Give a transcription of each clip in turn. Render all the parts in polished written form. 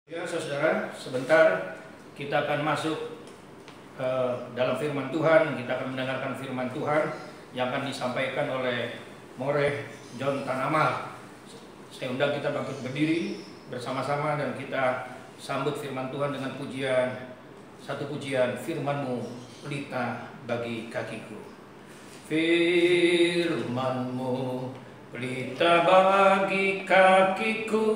Ya, saudara, sebentar kita akan masuk dalam firman Tuhan. Kita akan mendengarkan firman Tuhan yang akan disampaikan oleh More John Tanamal. Saya undang kita bangkit berdiri bersama-sama dan kita sambut firman Tuhan dengan pujian, satu pujian, firman-Mu pelita bagi kakiku. Firman-Mu pelita bagi kakiku,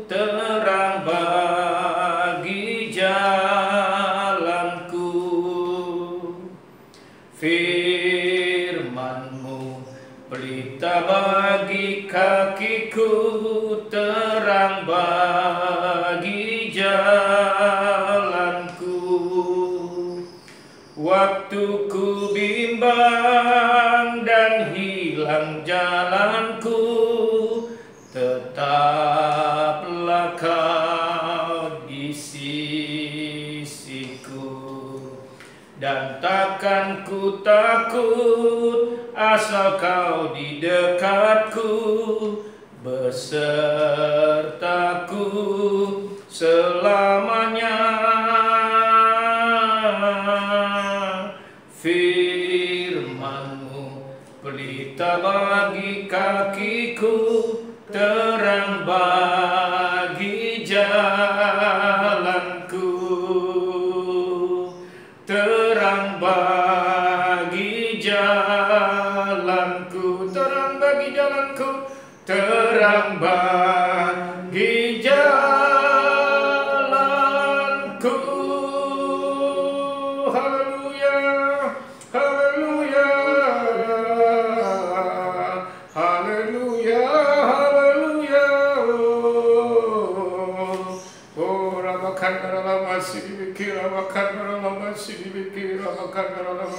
terang bagi jalanku. Firman-Mu pelita bagi kakiku, terang bagi jalanku. Waktu ku bimbang dan hilang jalanku, tetaplah Kau di sisiku. Dan takkan ku takut asal Kau di dekatku, besertaku selamanya. Firman-Mu pelita bagi kakiku, terang bagi jalanku. Terang bagi jalanku, terang bagi jalanku, terang bagi jalanku. Haleluya, haleluya, haleluya, haleluya. Oh, ramakan dalam masih dipikir, ramakan dalam masih dipikir, ramakan dalam.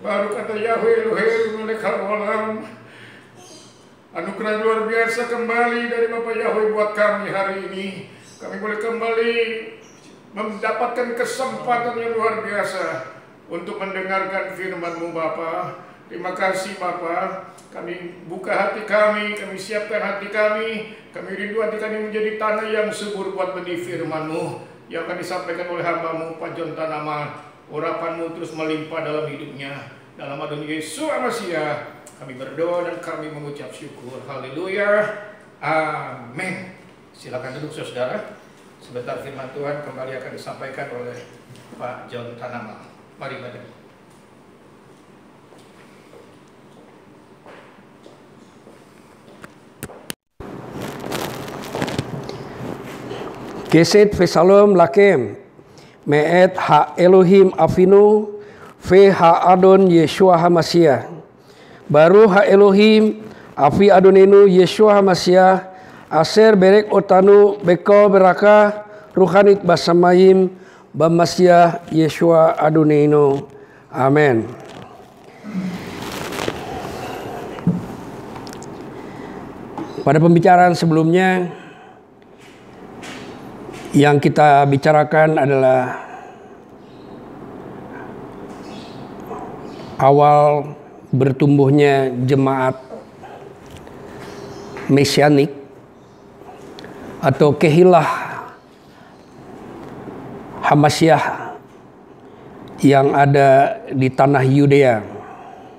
Baru kata Yahweh Elohim Melekal Olam, anugerah luar biasa kembali dari Bapak Yahweh buat kami hari ini. Kami boleh kembali mendapatkan kesempatan yang luar biasa untuk mendengarkan firman-Mu Bapa. Terima kasih Bapa. Kami buka hati kami siapkan hati kami rindu hati kami menjadi tanah yang subur buat benih firman-Mu yang akan disampaikan oleh hamba-Mu Pak John Tanamal. Urapan-Mu terus melimpah dalam hidupnya. Dalam nama Yesus Masiah kami berdoa dan kami mengucap syukur. Haleluya. Amin. Silakan duduk saudara. Sebentar firman Tuhan kembali akan disampaikan oleh Pak John Tanamal. Mari Bapak. Keset Vesalom Lakem Meet Ha Elohim Afinu Ve Ha Adon Yeshua HaMasiah. Baru Ha Elohim Afi Adonenu Yeshua HaMasiah Aser Berek Otanu Beko Beraka Ruhanit Basamayim Bamasiah Yeshua Adonenu. Amin. Pada pembicaraan sebelumnya yang kita bicarakan adalah awal bertumbuhnya jemaat mesianik atau kehilah Hamasiah yang ada di tanah Yudea,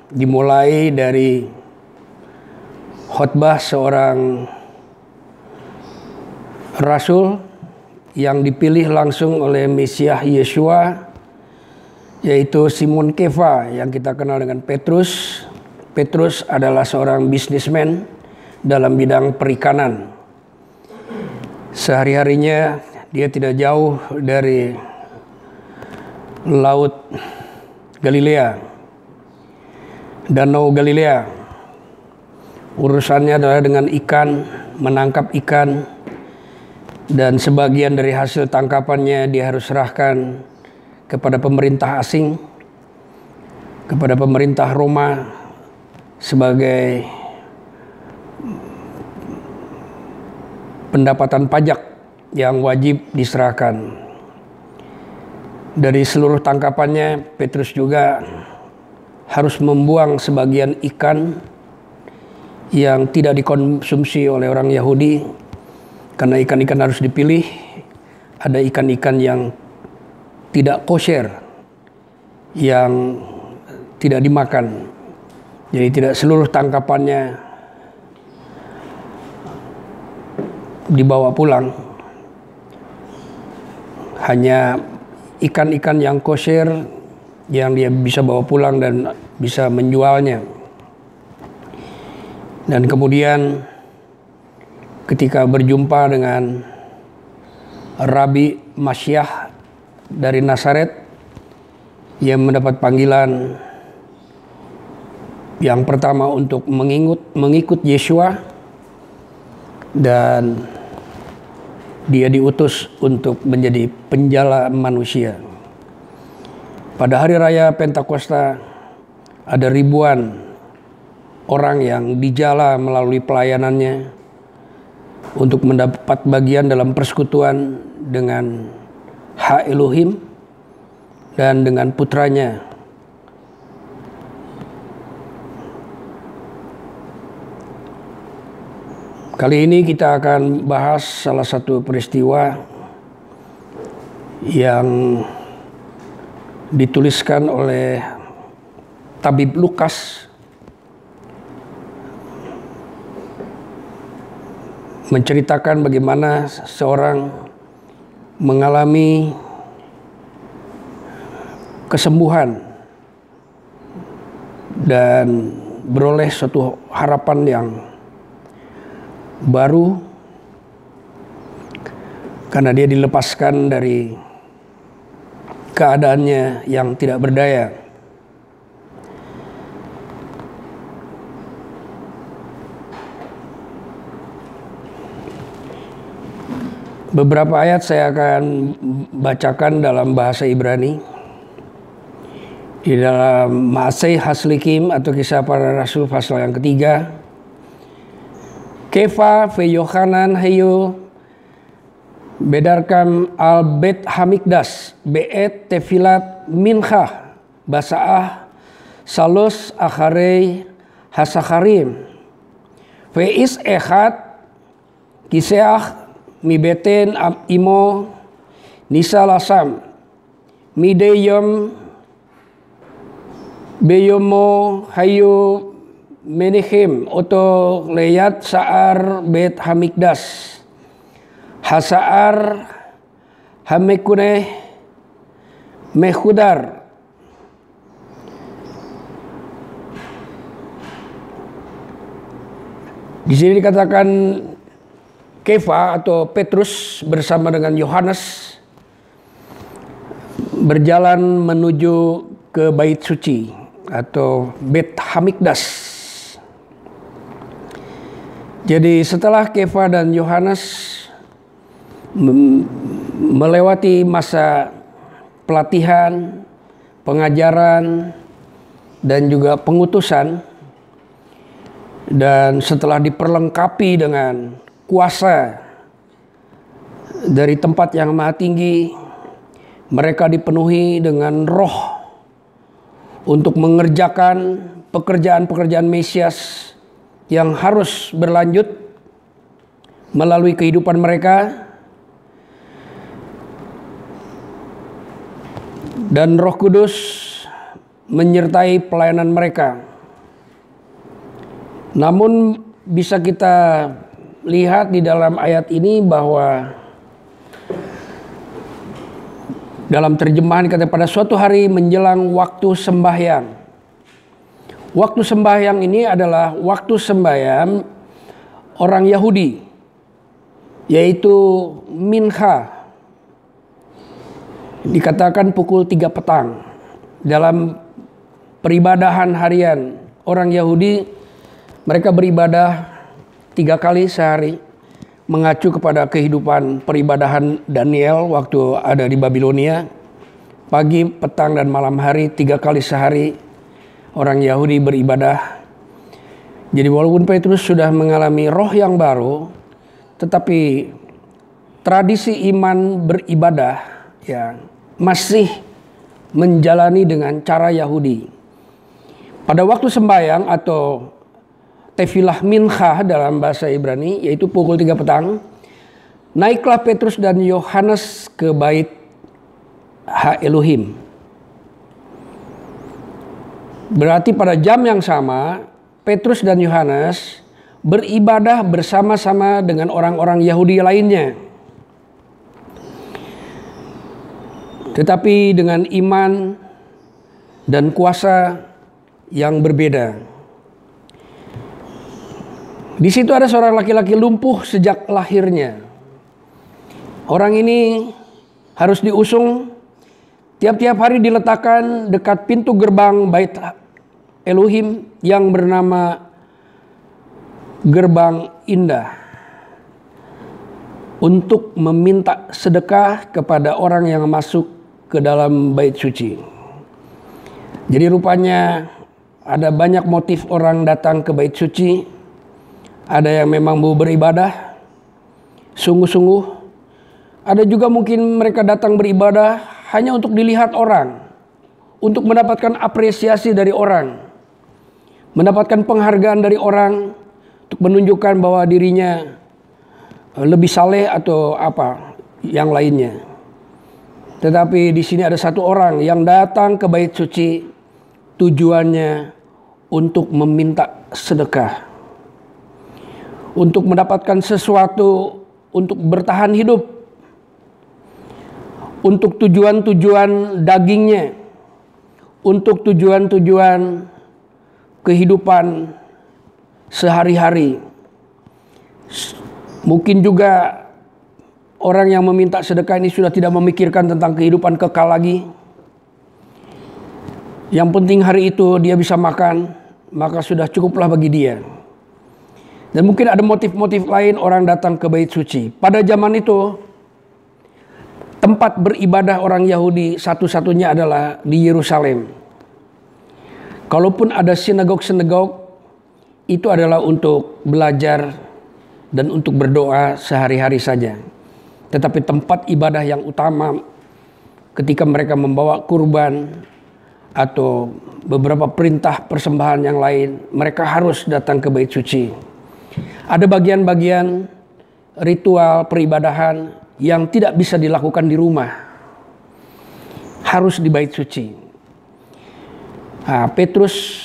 dimulai dari khotbah seorang rasul yang dipilih langsung oleh Mesias Yeshua, yaitu Simon Kefa yang kita kenal dengan Petrus. Petrus adalah seorang bisnismen dalam bidang perikanan. Sehari-harinya dia tidak jauh dari Laut Galilea, Danau Galilea. Urusannya adalah dengan ikan, menangkap ikan, dan sebagian dari hasil tangkapannya dia harus serahkan kepada pemerintah asing, kepada pemerintah Roma sebagai pendapatan pajak yang wajib diserahkan. Dari seluruh tangkapannya, Petrus juga harus membuang sebagian ikan yang tidak dikonsumsi oleh orang Yahudi, karena ikan-ikan harus dipilih ada ikan-ikan yang tidak kosher, yang tidak dimakan. Jadi tidak seluruh tangkapannya dibawa pulang. Hanya ikan-ikan yang kosher yang dia bisa bawa pulang dan bisa menjualnya. Dan kemudian ketika berjumpa dengan Rabi Masyah dari Nazaret yang mendapat panggilan yang pertama untuk mengikut Yeshua, dan dia diutus untuk menjadi penjala manusia. Pada hari raya Pentakosta ada ribuan orang yang dijala melalui pelayanannya untuk mendapat bagian dalam persekutuan dengan Hak Elohim dan dengan putranya. Kali ini kita akan bahas salah satu peristiwa yang dituliskan oleh Tabib Lukas menceritakan bagaimana seorang mengalami kesembuhan dan beroleh suatu harapan yang baru karena dia dilepaskan dari keadaannya yang tidak berdaya. Beberapa ayat saya akan bacakan dalam bahasa Ibrani. Di dalam Maaseh Haslikim atau Kisah Para Rasul pasal yang ketiga. Kefa ve Yohanan hayu bedarkam al Bet Hamikdas beet tefilat minchah basaah salos acharei hasacharim ve is echad kiseach mibeten imo nisalasam mideyom beyomo hayu menechem oto leyat saar Bet Hamikdas hasaar hamekune mehudar di sini dikatakan Kefa atau Petrus bersama dengan Yohanes berjalan menuju ke bait suci atau Bet Hamikdas. Jadi setelah Kefa dan Yohanes melewati masa pelatihan, pengajaran, dan juga pengutusan, dan setelah diperlengkapi dengan kuasa dari tempat yang maha tinggi, mereka dipenuhi dengan roh untuk mengerjakan pekerjaan-pekerjaan Mesias yang harus berlanjut melalui kehidupan mereka, dan Roh Kudus menyertai pelayanan mereka. Namun bisa kita lihat di dalam ayat ini bahwa dalam terjemahan kata pada suatu hari menjelang waktu sembahyang. Waktu sembahyang ini adalah waktu sembahyang orang Yahudi, yaitu mincha. Dikatakan pukul 3 petang. Dalam peribadahan harian orang Yahudi, mereka beribadah 3 kali sehari, mengacu kepada kehidupan peribadahan Daniel waktu ada di Babilonia. Pagi, petang, dan malam hari 3 kali sehari orang Yahudi beribadah. Jadi walaupun Petrus sudah mengalami roh yang baru, tetapi tradisi iman beribadah ya masih menjalani dengan cara Yahudi. Pada waktu sembahyang atau tefilah minchah dalam bahasa Ibrani, yaitu pukul 3 petang, naiklah Petrus dan Yohanes ke bait Ha Elohim. Berarti pada jam yang sama, Petrus dan Yohanes beribadah bersama-sama dengan orang-orang Yahudi lainnya. Tetapi dengan iman dan kuasa yang berbeda. Di situ ada seorang laki-laki lumpuh sejak lahirnya. Orang ini harus diusung, tiap-tiap hari diletakkan dekat pintu gerbang bait Elohim yang bernama Gerbang Indah untuk meminta sedekah kepada orang yang masuk ke dalam bait suci. Jadi rupanya ada banyak motif orang datang ke bait suci. Ada yang memang mau beribadah sungguh-sungguh. Ada juga mungkin mereka datang beribadah hanya untuk dilihat orang, untuk mendapatkan apresiasi dari orang, mendapatkan penghargaan dari orang, untuk menunjukkan bahwa dirinya lebih saleh atau apa yang lainnya. Tetapi di sini ada satu orang yang datang ke bait suci tujuannya untuk meminta sedekah, untuk mendapatkan sesuatu untuk bertahan hidup, untuk tujuan-tujuan dagingnya, untuk tujuan-tujuan kehidupan sehari-hari. Mungkin juga orang yang meminta sedekah ini sudah tidak memikirkan tentang kehidupan kekal lagi. Yang penting hari itu dia bisa makan, maka sudah cukuplah bagi dia. Dan mungkin ada motif-motif lain orang datang ke bait suci. Pada zaman itu, tempat beribadah orang Yahudi satu-satunya adalah di Yerusalem. Kalaupun ada sinagog-sinagog, itu adalah untuk belajar dan untuk berdoa sehari-hari saja. Tetapi tempat ibadah yang utama ketika mereka membawa kurban atau beberapa perintah persembahan yang lain, mereka harus datang ke bait suci. Ada bagian-bagian ritual peribadahan yang tidak bisa dilakukan di rumah, harus di bait suci. Nah, Petrus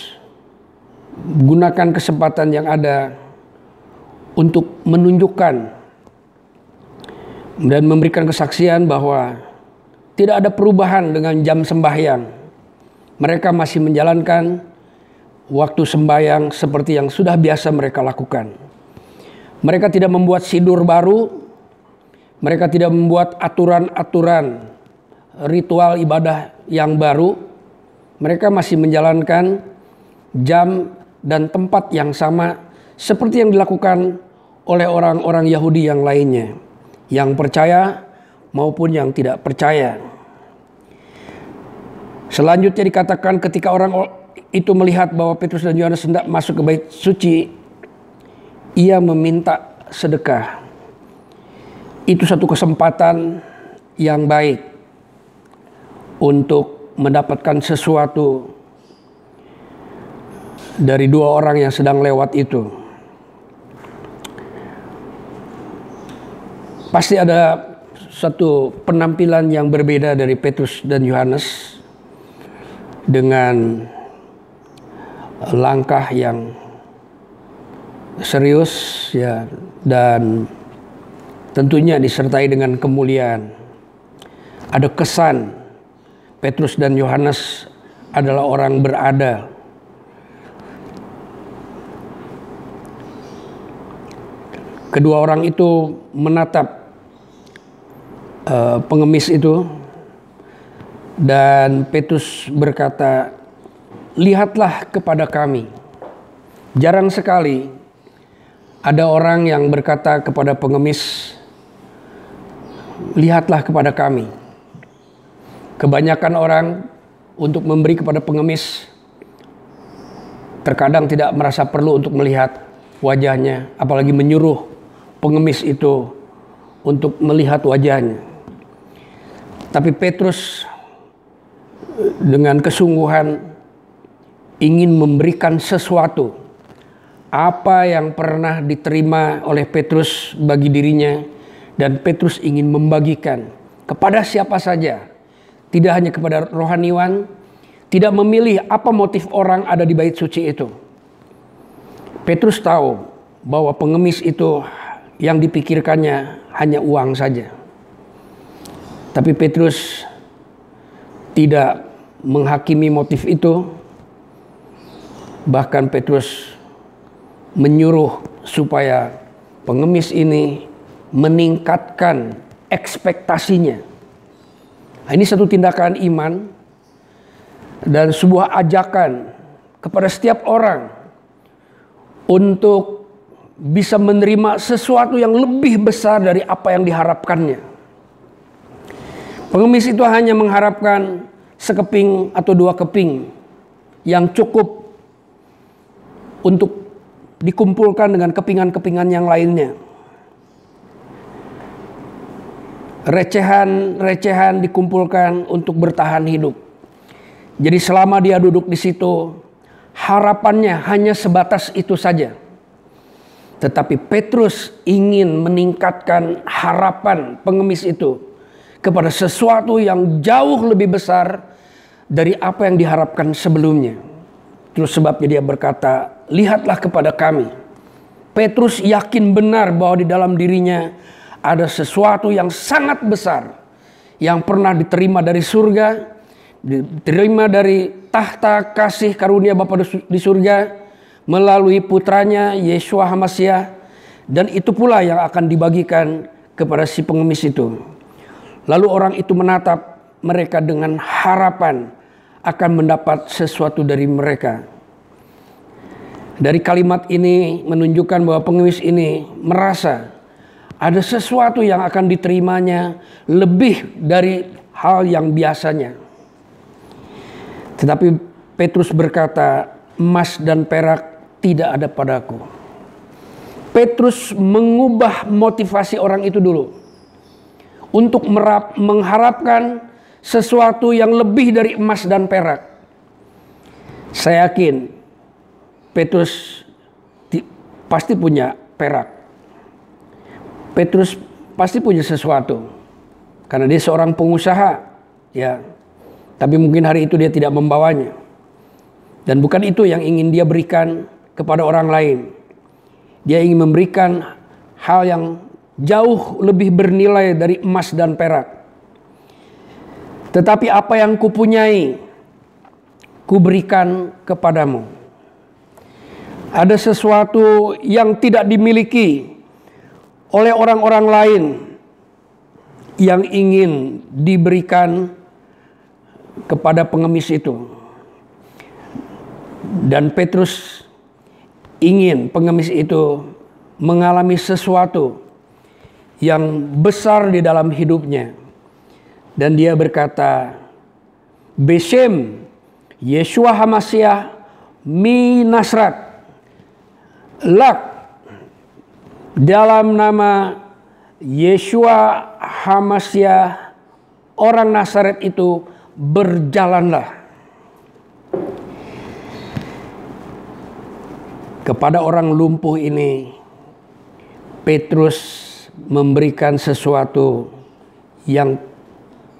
gunakan kesempatan yang ada untuk menunjukkan dan memberikan kesaksian bahwa tidak ada perubahan dengan jam sembahyang. Mereka masih menjalankan waktu sembahyang seperti yang sudah biasa mereka lakukan. Mereka tidak membuat sidur baru, mereka tidak membuat aturan-aturan ritual ibadah yang baru. Mereka masih menjalankan jam dan tempat yang sama seperti yang dilakukan oleh orang-orang Yahudi yang lainnya, yang percaya maupun yang tidak percaya. Selanjutnya dikatakan ketika orang itu melihat bahwa Petrus dan Yohanes hendak masuk ke bait suci, ia meminta sedekah. Itu satu kesempatan yang baik untuk mendapatkan sesuatu dari dua orang yang sedang lewat itu. Pasti ada satu penampilan yang berbeda dari Petrus dan Yohanes dengan langkah yang serius ya, dan tentunya disertai dengan kemuliaan. Ada kesan Petrus dan Yohanes adalah orang berada. Kedua orang itu menatap pengemis itu, dan Petrus berkata, "Lihatlah kepada kami." Jarang sekali ada orang yang berkata kepada pengemis, "Lihatlah kepada kami." Kebanyakan orang untuk memberi kepada pengemis terkadang tidak merasa perlu untuk melihat wajahnya, apalagi menyuruh pengemis itu untuk melihat wajahnya. Tapi Petrus dengan kesungguhan ingin memberikan sesuatu. Apa yang pernah diterima oleh Petrus bagi dirinya Dan Petrus ingin membagikan kepada siapa saja, tidak hanya kepada rohaniwan, tidak memilih apa motif orang ada di bait suci itu. Petrus tahu bahwa pengemis itu yang dipikirkannya hanya uang saja. Tapi Petrus tidak menghakimi motif itu. Bahkan Petrus menyuruh supaya pengemis ini meningkatkan ekspektasinya. Nah, ini satu tindakan iman dan sebuah ajakan kepada setiap orang untuk bisa menerima sesuatu yang lebih besar dari apa yang diharapkannya. Pengemis itu hanya mengharapkan sekeping atau 2 keping yang cukup untuk dikumpulkan dengan kepingan-kepingan yang lainnya. Recehan-recehan dikumpulkan untuk bertahan hidup. Jadi selama dia duduk di situ, harapannya hanya sebatas itu saja. Tetapi Petrus ingin meningkatkan harapan pengemis itu kepada sesuatu yang jauh lebih besar dari apa yang diharapkan sebelumnya. Terus sebabnya dia berkata, "Lihatlah kepada kami." Petrus yakin benar bahwa di dalam dirinya ada sesuatu yang sangat besar yang pernah diterima dari surga, diterima dari tahta kasih karunia Bapa di surga melalui putranya Yeshua HaMashiach, dan itu pula yang akan dibagikan kepada si pengemis itu. Lalu orang itu menatap mereka dengan harapan akan mendapat sesuatu dari mereka. Dari kalimat ini menunjukkan bahwa pengemis ini merasa ada sesuatu yang akan diterimanya lebih dari hal yang biasanya. Tetapi Petrus berkata, "Emas dan perak tidak ada padaku." Petrus mengubah motivasi orang itu dulu untuk mengharapkan sesuatu yang lebih dari emas dan perak. Saya yakin Petrus pasti punya perak. Petrus pasti punya sesuatu karena dia seorang pengusaha, ya. Tapi mungkin hari itu dia tidak membawanya. Dan bukan itu yang ingin dia berikan kepada orang lain. Dia ingin memberikan hal yang jauh lebih bernilai dari emas dan perak. Tetapi apa yang kupunyai, kuberikan kepadamu. Ada sesuatu yang tidak dimiliki oleh orang-orang lain yang ingin diberikan kepada pengemis itu. Dan Petrus ingin pengemis itu mengalami sesuatu yang besar di dalam hidupnya. Dan dia berkata, "Beshem Yeshua HaMashiach mi Nasrat, lak." Dalam nama Yeshua HaMashiach, orang Nazaret itu, berjalanlah. Kepada orang lumpuh ini, Petrus memberikan sesuatu yang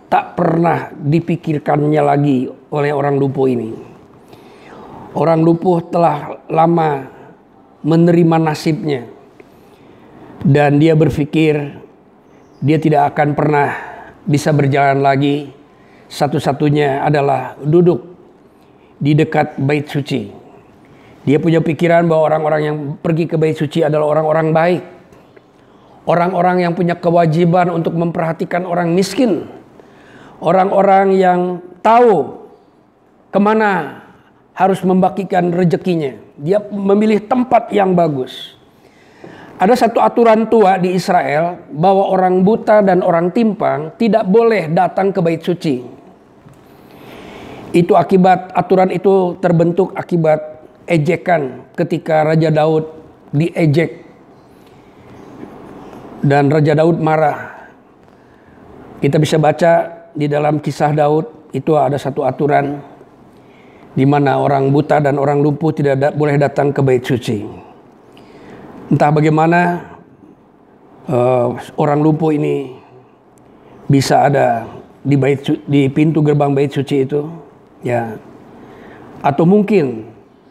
tak pernah dipikirkannya lagi oleh orang lumpuh ini. Orang lumpuh telah lama menerima nasibnya. Dan dia berpikir dia tidak akan pernah bisa berjalan lagi. Satu-satunya adalah duduk di dekat bait suci. Dia punya pikiran bahwa orang-orang yang pergi ke bait suci adalah orang-orang baik. Orang-orang yang punya kewajiban untuk memperhatikan orang miskin. Orang-orang yang tahu kemana harus membagikan rezekinya. Dia memilih tempat yang bagus. Ada satu aturan tua di Israel bahwa orang buta dan orang timpang tidak boleh datang ke bait suci. Aturan itu terbentuk akibat ejekan ketika Raja Daud diejek. Dan Raja Daud marah. Kita bisa baca di dalam kisah Daud, itu ada satu aturan di mana orang buta dan orang lumpuh tidak boleh datang ke bait suci. Entah bagaimana orang lumpuh ini bisa ada di pintu gerbang bait suci itu, ya. Atau mungkin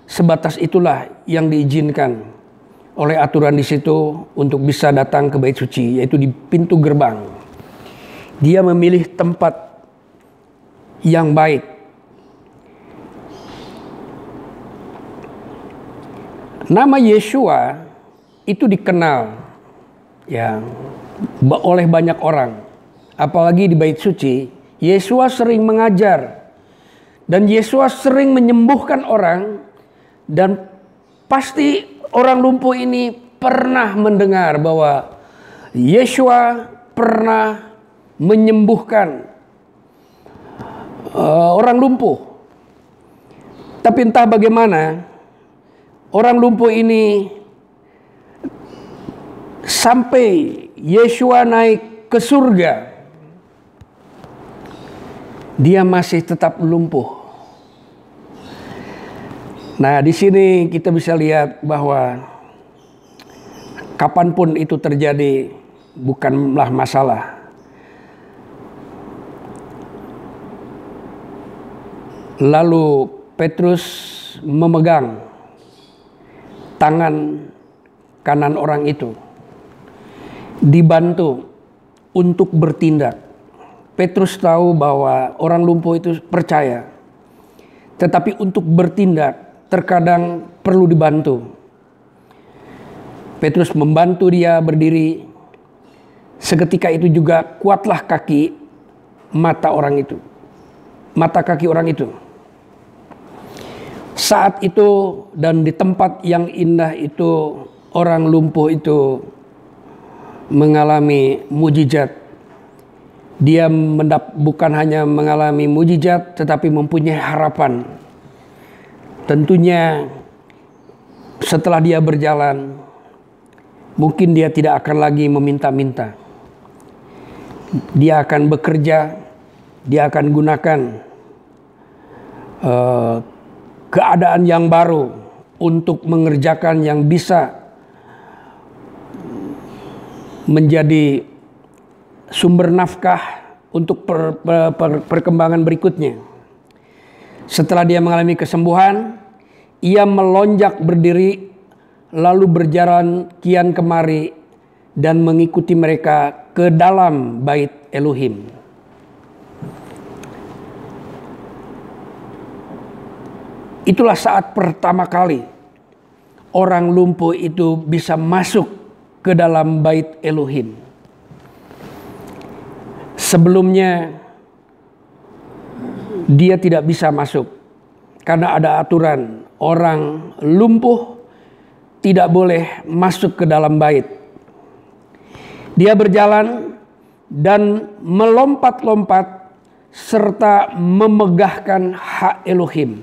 sebatas itulah yang diizinkan oleh aturan di situ untuk bisa datang ke bait suci, yaitu di pintu gerbang. Dia memilih tempat yang baik. Nama Yeshua itu dikenal, ya, oleh banyak orang. Apalagi di bait suci, Yeshua sering mengajar dan Yeshua sering menyembuhkan orang, dan pasti orang lumpuh ini pernah mendengar bahwa Yeshua pernah menyembuhkan orang lumpuh. Tapi entah bagaimana, orang lumpuh ini sampai Yeshua naik ke surga, dia masih tetap lumpuh. Nah, di sini kita bisa lihat bahwa kapanpun itu terjadi bukanlah masalah. Lalu Petrus memegang tangan kanan orang itu, dibantu untuk bertindak. Petrus tahu bahwa orang lumpuh itu percaya, tetapi untuk bertindak terkadang perlu dibantu. Petrus membantu dia berdiri. Seketika itu juga kuatlah mata kaki orang itu. Saat itu dan di tempat yang indah itu, orang lumpuh itu mengalami mujizat. Dia bukan hanya mengalami mujizat, tetapi mempunyai harapan. Tentunya setelah dia berjalan, mungkin dia tidak akan lagi meminta-minta. Dia akan bekerja, dia akan gunakan keadaan yang baru untuk mengerjakan yang bisa menjadi sumber nafkah untuk perkembangan berikutnya. Setelah dia mengalami kesembuhan, ia melonjak berdiri, lalu berjalan kian kemari dan mengikuti mereka ke dalam bait Elohim. Itulah saat pertama kali orang lumpuh itu bisa masuk ke dalam bait Elohim. Sebelumnya dia tidak bisa masuk karena ada aturan, orang lumpuh tidak boleh masuk ke dalam bait. Dia berjalan dan melompat-lompat serta memegahkan hak Elohim.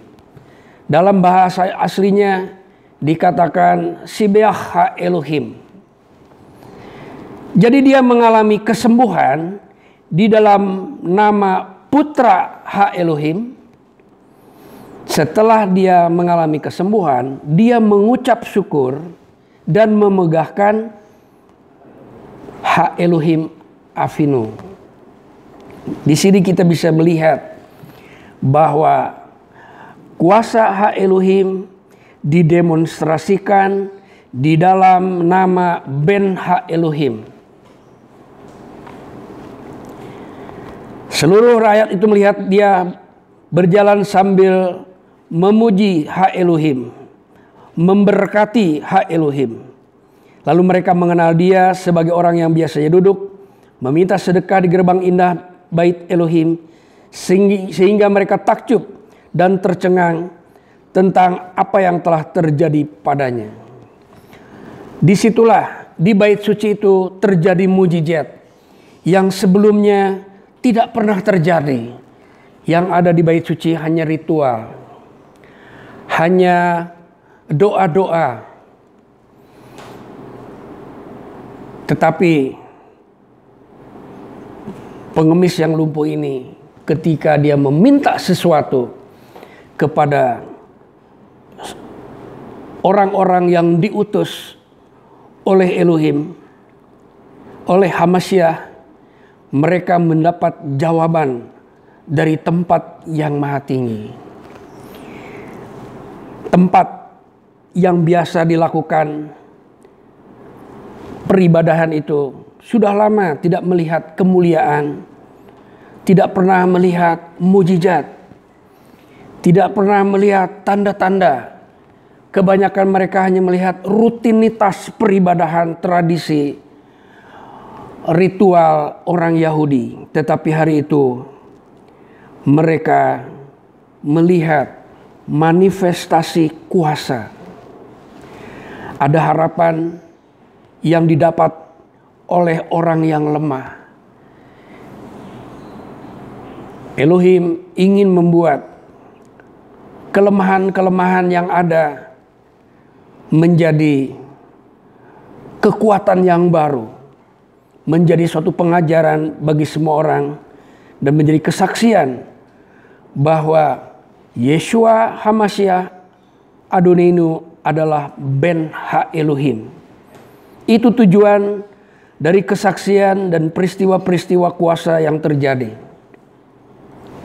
Dalam bahasa aslinya dikatakan Sibeah hak Elohim. Jadi dia mengalami kesembuhan di dalam nama Putra hak Elohim. Setelah dia mengalami kesembuhan, dia mengucap syukur dan memegahkan hak Elohim Avinu. Di sini kita bisa melihat bahwa kuasa hak Elohim didemonstrasikan di dalam nama Ben hak Elohim. Seluruh rakyat itu melihat dia berjalan sambil memuji hak Elohim, memberkati hak Elohim. Lalu mereka mengenal dia sebagai orang yang biasanya duduk, meminta sedekah di gerbang indah bait Elohim, sehingga mereka takjub dan tercengang tentang apa yang telah terjadi padanya. Disitulah di bait suci itu terjadi mujizat yang sebelumnya tidak pernah terjadi. Yang ada di bait suci hanya ritual, hanya doa-doa. Tetapi pengemis yang lumpuh ini, ketika dia meminta sesuatu kepada orang-orang yang diutus oleh Elohim, oleh Hamasyah, mereka mendapat jawaban dari tempat yang maha tinggi. Tempat yang biasa dilakukan peribadahan itu sudah lama tidak melihat kemuliaan, tidak pernah melihat mujizat, tidak pernah melihat tanda-tanda. Kebanyakan mereka hanya melihat rutinitas peribadahan, tradisi, ritual orang Yahudi. Tetapi hari itu mereka melihat manifestasi kuasa. Ada harapan yang didapat oleh orang yang lemah. Elohim ingin membuat kelemahan-kelemahan yang ada menjadi kekuatan yang baru, menjadi suatu pengajaran bagi semua orang, dan menjadi kesaksian bahwa Yeshua Hamasyah Adonenu adalah Ben Ha Elohim. Itu tujuan dari kesaksian dan peristiwa-peristiwa kuasa yang terjadi.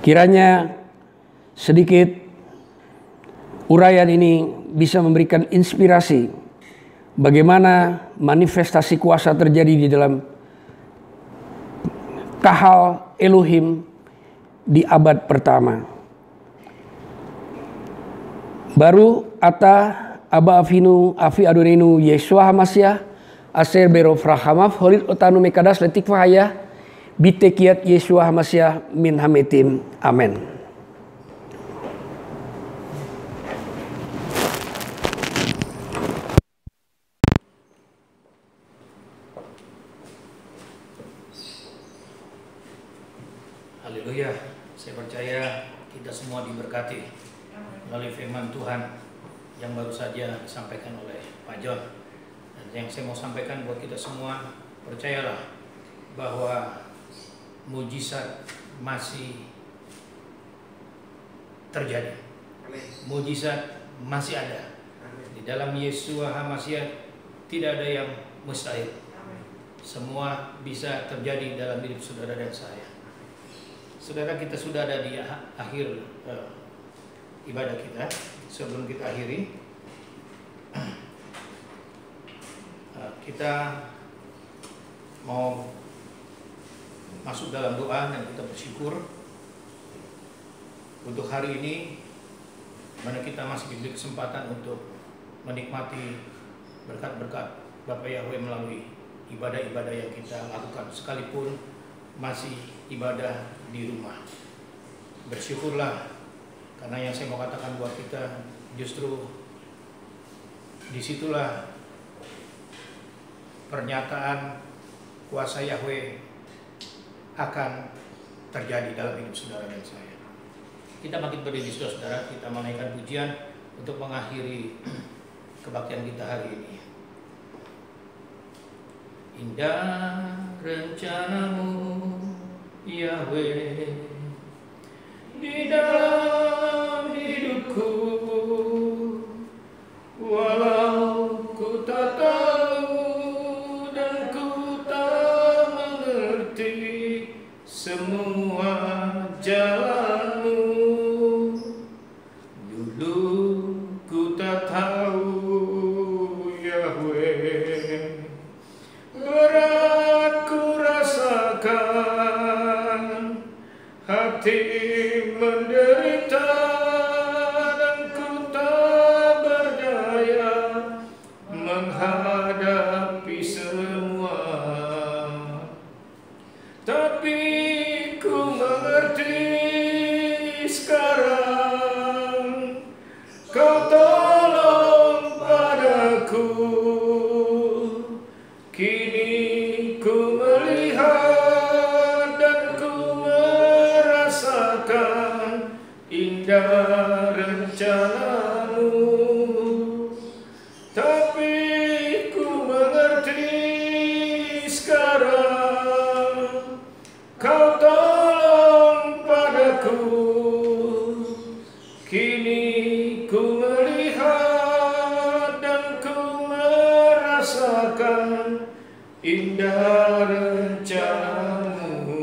Kiranya sedikit uraian ini bisa memberikan inspirasi bagaimana manifestasi kuasa terjadi di dalam kahal Elohim di abad pertama. Baru ata Aba Avinu Afi Adonenu Yeshua Hamasyah Aser Berof Rahamaf Holit Otanu Mekadas Letik Fahaya Bitekiat Yeshua Hamasyah Min Hametim. Amin. Haleluya. Saya percaya kita semua diberkati melalui firman Tuhan yang baru saja disampaikan oleh Pak John. Dan yang saya mau sampaikan buat kita semua, percayalah bahwa mujizat masih terjadi. Mujizat masih ada. Di dalam Yeshua Hamasyah tidak ada yang mustahil. Semua bisa terjadi dalam hidup saudara dan saya. Saudara, kita sudah ada di akhir ibadah kita. Sebelum kita akhiri, kita mau masuk dalam doa dan kita bersyukur untuk hari ini, mana kita masih diberi kesempatan untuk menikmati berkat-berkat Bapa Yahweh melalui ibadah-ibadah yang kita lakukan, sekalipun masih ibadah di rumah. Bersyukurlah, karena yang saya mau katakan buat kita, justru disitulah pernyataan kuasa Yahweh akan terjadi dalam hidup saudara dan saya. Kita makin berdiri saudara, kita menaikkan pujian untuk mengakhiri kebaktian kita hari ini. Indah rencanamu Yahweh di dalam hidupku, walau ku tak tahu dan ku tak mengerti semua jalanmu. Dulu ku tak tahu Yahweh, berat ku rasakan, hati menderita dan ku tak berdaya menghadapi semua. Tapi ku mengerti sekarang, kau tolong padaku. Kini ku melihat dan ku merasakan indah rencanamu. Tapi ku mengerti sekarang, kau tolong padaku. Kini ku melihat dan ku merasakan indah rencanamu.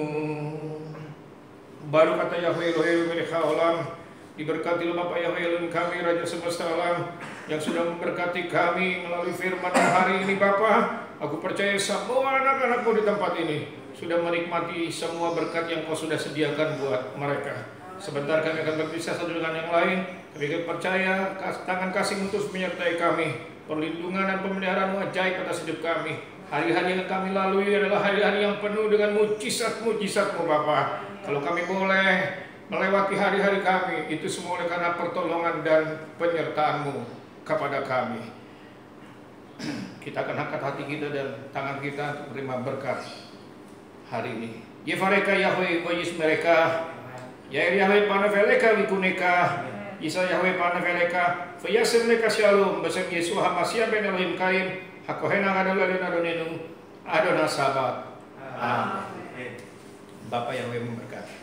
Baru kata Yahweh Elohim milik haolam, diberkatilah Bapa Yahweh Elohim kami, Raja semesta alam, yang sudah memberkati kami melalui firman hari ini. Bapa, aku percaya semua anak-anakmu di tempat ini sudah menikmati semua berkat yang kau sudah sediakan buat mereka. Sebentar kami akan berpisah satu dengan yang lain. Kami percaya tangan kasih-Mu terus menyertai kami, perlindungan dan pemeliharaan ajaib atas hidup kami. Hari-hari yang kami lalui adalah hari-hari yang penuh dengan mujizat-mujizat-Mu Bapa. Kalau kami boleh melewati hari-hari kami, itu semua oleh karena pertolongan dan penyertaan-Mu kepada kami. Kita akan angkat hati kita dan tangan kita untuk menerima berkat hari ini. Yevareka Yahweh Boyis mereka, Yair Yahweh Panaveleka Wikuneka, Isa Yahweh Panaveleka, Fayasir mereka Shalom, Besem Yesus Hamasya Ben Elohim Kain, Hakohena Adonai Adonenu, Adonai Sabat. Amin. Bapak Yahweh memberkati.